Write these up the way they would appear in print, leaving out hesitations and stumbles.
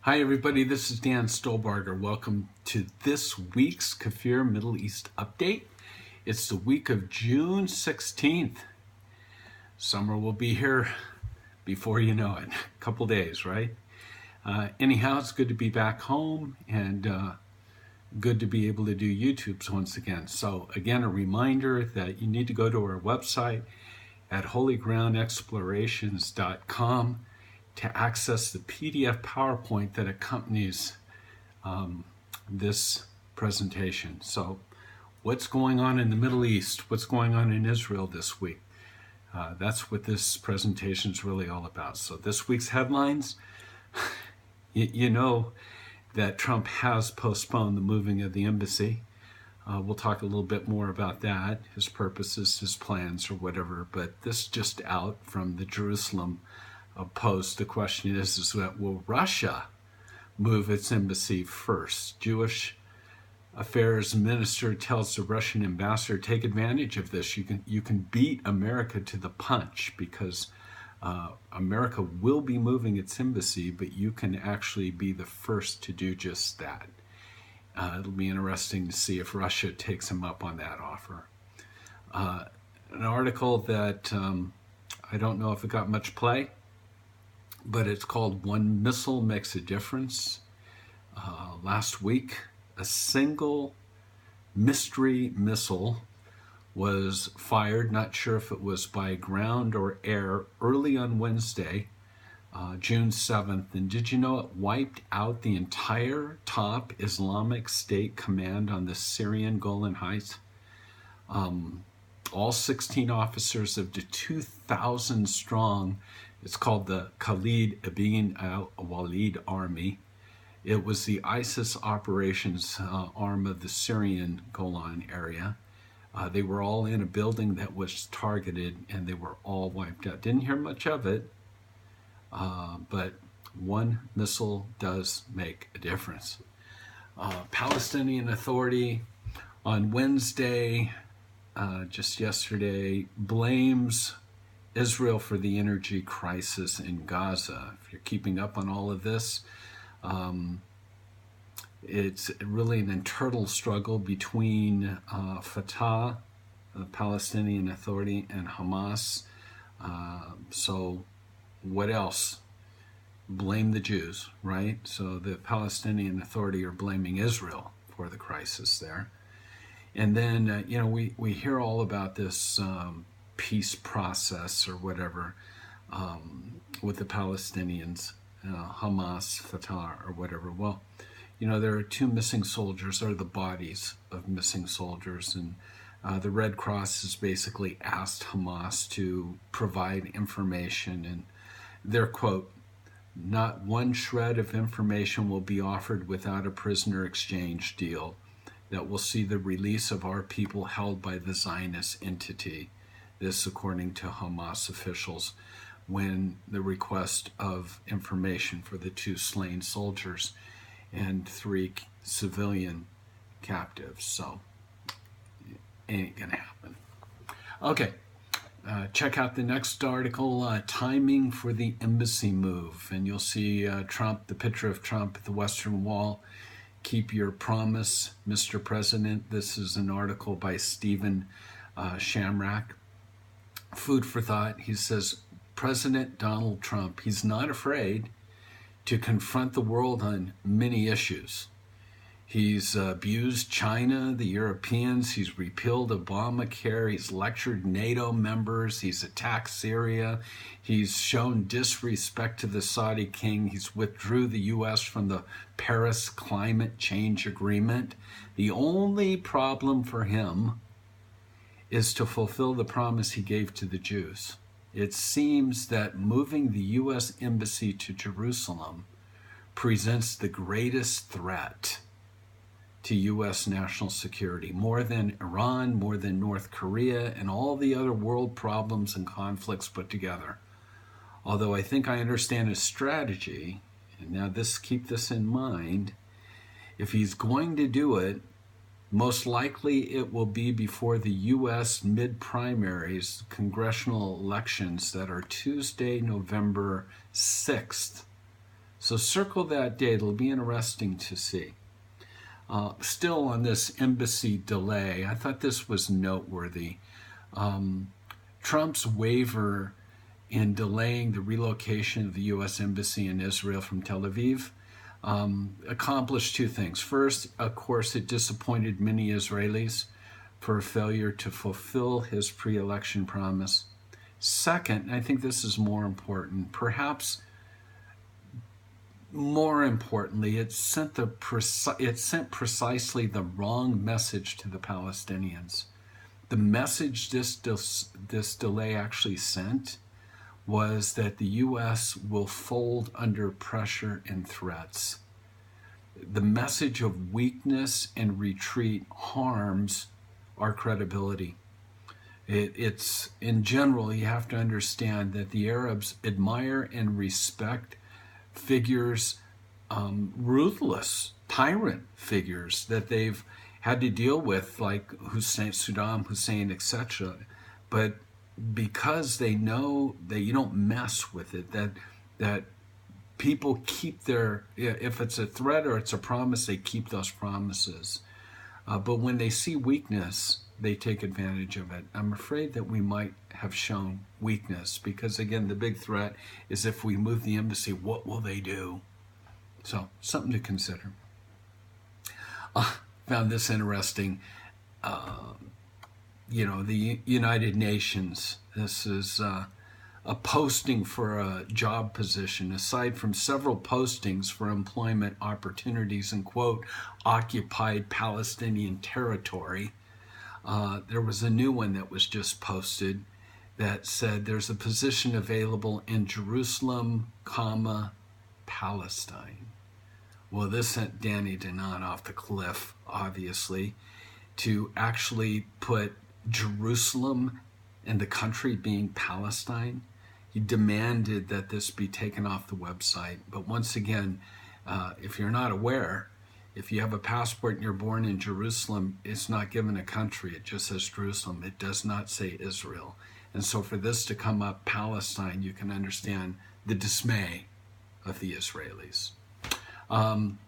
Hi everybody, this is Dan Stolebarger. Welcome to this week's KFIR Middle East Update. It's the week of June 16th. Summer will be here before you know it. A couple days, right? Anyhow, it's good to be back home and good to be able to do YouTubes once again. So again, a reminder that you need to go to our website at holygroundexplorations.com to access the PDF PowerPoint that accompanies this presentation. So what's going on in the Middle East? What's going on in Israel this week? That's what this presentation is really all about. So this week's headlines, you know that Trump has postponed the moving of the embassy. We'll talk a little bit more about that, his purposes, his plans, or whatever. But this just out from the Jerusalem Post. The question is that will Russia move its embassy first? Jewish Affairs Minister tells the Russian ambassador, take advantage of this. You can beat America to the punch because America will be moving its embassy, but you can actually be the first to do just that. It'll be interesting to see if Russia takes him up on that offer. An article that I don't know if it got much play, but it's called One Missile Makes a Difference. Last week, a single mystery missile was fired, not sure if it was by ground or air, early on Wednesday, June 7th. And did you know it wiped out the entire top Islamic State command on the Syrian Golan Heights? All 16 officers of the 2,000 strong, it's called the Khalid ibn al-Walid Army. It was the ISIS operations arm of the Syrian Golan area. They were all in a building that was targeted and they were all wiped out. Didn't hear much of it, but one missile does make a difference. Palestinian Authority on Wednesday, just yesterday, blames Israel for the energy crisis in Gaza. If you're keeping up on all of this, it's really an internal struggle between Fatah, the Palestinian Authority, and Hamas. So what else? Blame the Jews, right? So the Palestinian Authority are blaming Israel for the crisis there. And then, we hear all about this peace process or whatever with the Palestinians, Hamas, Fatah, or whatever. Well, there are two missing soldiers, or the bodies of missing soldiers, and the Red Cross has basically asked Hamas to provide information, and their quote, "Not one shred of information will be offered without a prisoner exchange deal that will see the release of our people held by the Zionist entity." This according to Hamas officials, when the request of information for the two slain soldiers and 3 civilian captives. So, ain't gonna happen. Okay, check out the next article, timing for the embassy move. And you'll see Trump, the picture of Trump at the Western Wall. Keep your promise, Mr. President. This is an article by Stephen Shamrack. Food for thought. He says, President Donald Trump, he's not afraid to confront the world on many issues. He's abused China, the Europeans, he's repealed Obamacare, he's lectured NATO members, he's attacked Syria, he's shown disrespect to the Saudi king, he's withdrew the U.S. from the Paris Climate Change Agreement. The only problem for him is to fulfill the promise he gave to the Jews. It seems that moving the U.S. embassy to Jerusalem presents the greatest threat to U.S. national security, more than Iran, more than North Korea, and all the other world problems and conflicts put together. Although I think I understand his strategy, and now keep this in mind, if he's going to do it, most likely it will be before the U.S. mid-primaries, congressional elections that are Tuesday, November 6th. So circle that date. It'll be interesting to see. Still on this embassy delay, I thought this was noteworthy. Trump's waiver in delaying the relocation of the U.S. Embassy in Israel from Tel Aviv accomplished two things. First, of course, it disappointed many Israelis for a failure to fulfill his pre-election promise. Second, I think this is more important, perhaps more importantly, it sent precisely the wrong message to the Palestinians. The message this delay actually sent was that the U.S. will fold under pressure and threats. The message of weakness and retreat harms our credibility. It's in general, you have to understand that the Arabs admire and respect figures, ruthless tyrant figures that they've had to deal with, like Saddam Hussein, etc. But because they know that you don't mess with it, that people keep if it's a threat or it's a promise, they keep those promises. But when they see weakness, they take advantage of it. I'm afraid that we might have shown weakness because, again, the big threat is if we move the embassy, what will they do? So, something to consider. Found this interesting. The United Nations, this is a posting for a job position, aside from several postings for employment opportunities in, quote, occupied Palestinian territory. There was a new one that was just posted that said there's a position available in Jerusalem, Palestine. Well, this sent Danny Danon off the cliff, obviously, to actually put Jerusalem and the country being Palestine. He demanded that this be taken off the website. But once again, if you're not aware, if you have a passport and you're born in Jerusalem, it's not given a country. It just says Jerusalem. It does not say Israel. And so for this to come up, Palestine, you can understand the dismay of the Israelis.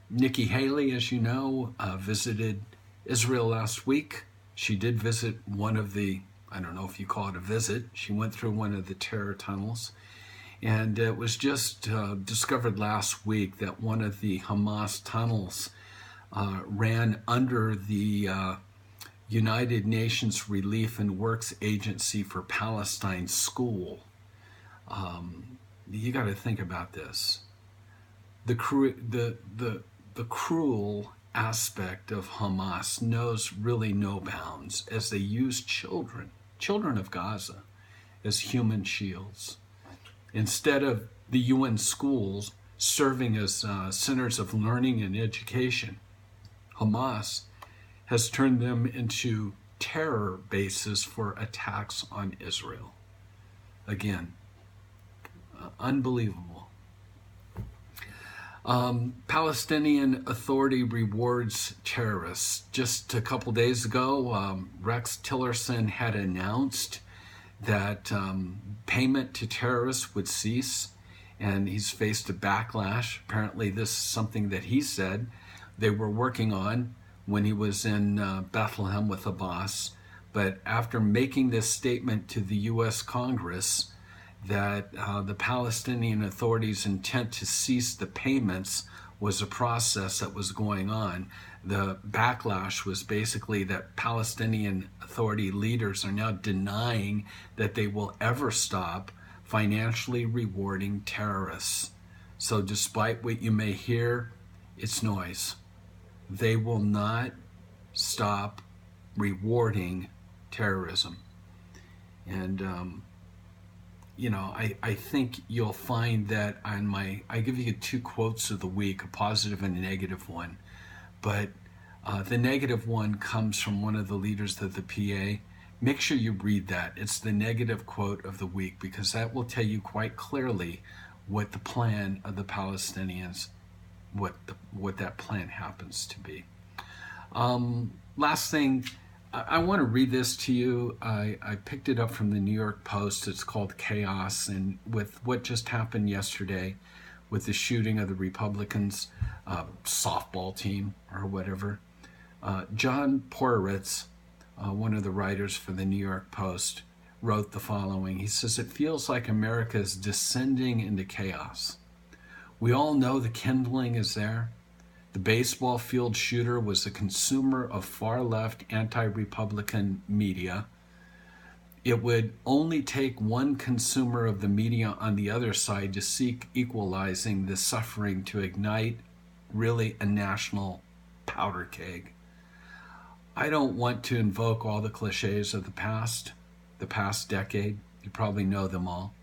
Nikki Haley, as you know, visited Israel last week. She did visit one of the, I don't know if you call it a visit, she went through one of the terror tunnels. And it was just discovered last week that one of the Hamas tunnels ran under the United Nations Relief and Works Agency for Palestine school. You got to think about this. The cruel aspect of Hamas knows really no bounds as they use children of Gaza, as human shields. Instead of the UN schools serving as centers of learning and education, Hamas has turned them into terror bases for attacks on Israel. Again, unbelievable. Palestinian Authority rewards terrorists. Just a couple days ago, Rex Tillerson had announced that payment to terrorists would cease, and he's faced a backlash. Apparently, this is something that he said they were working on when he was in Bethlehem with Abbas. But after making this statement to the U.S. Congress that the Palestinian Authority's intent to cease the payments was a process that was going on, the backlash was basically that Palestinian Authority leaders are now denying that they will ever stop financially rewarding terrorists. So despite what you may hear, it's noise. They will not stop rewarding terrorism. And I think you'll find that I give you 2 quotes of the week, a positive and a negative one. But the negative one comes from one of the leaders of the PA. Make sure you read that. It's the negative quote of the week, because that will tell you quite clearly what the plan of the Palestinians, what that plan happens to be. Last thing, I want to read this to you. I picked it up from the New York Post. It's called Chaos, and with what just happened yesterday with the shooting of the Republicans' softball team or whatever. John Poritz, one of the writers for the New York Post, wrote the following. He says, "It feels like America is descending into chaos. We all know the kindling is there. The baseball field shooter was a consumer of far-left anti-Republican media. It would only take one consumer of the media on the other side to seek equalizing the suffering to ignite really a national powder keg. I don't want to invoke all the cliches of the past decade. You probably know them all.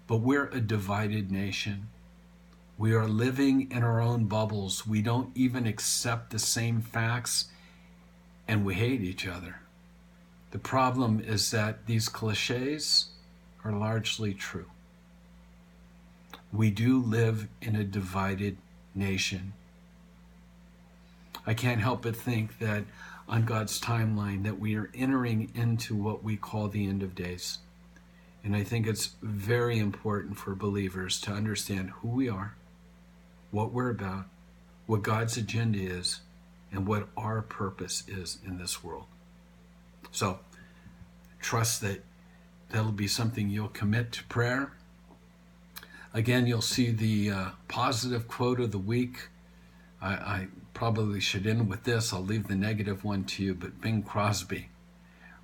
But we're a divided nation. We are living in our own bubbles. We don't even accept the same facts, and we hate each other. The problem is that these cliches are largely true. We do live in a divided nation. I can't help but think that on God's timeline that we are entering into what we call the end of days. And I think it's very important for believers to understand who we are, what we're about, what God's agenda is, and what our purpose is in this world. So, trust that that'll be something you'll commit to prayer. Again, you'll see the positive quote of the week. I probably should end with this. I'll leave the negative one to you, but Bing Crosby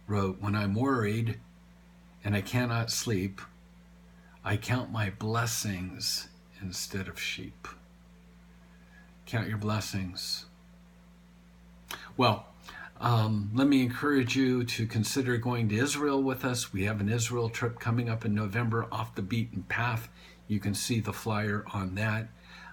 wrote, "When I'm worried and I cannot sleep, I count my blessings instead of sheep." Count your blessings. Well, let me encourage you to consider going to Israel with us. We have an Israel trip coming up in November, Off the Beaten Path. You can see the flyer on that.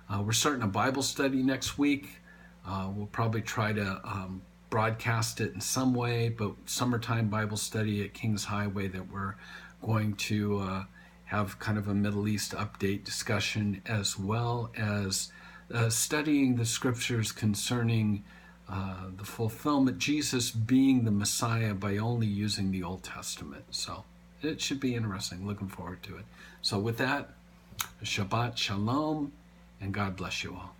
We're starting a Bible study next week. We'll probably try to broadcast it in some way, but summertime Bible study at Kings Highway that we're going to have kind of a Middle East update discussion, as well as studying the scriptures concerning the fulfillment, Jesus being the Messiah by only using the Old Testament. So it should be interesting. Looking forward to it. So with that, Shabbat Shalom, and God bless you all.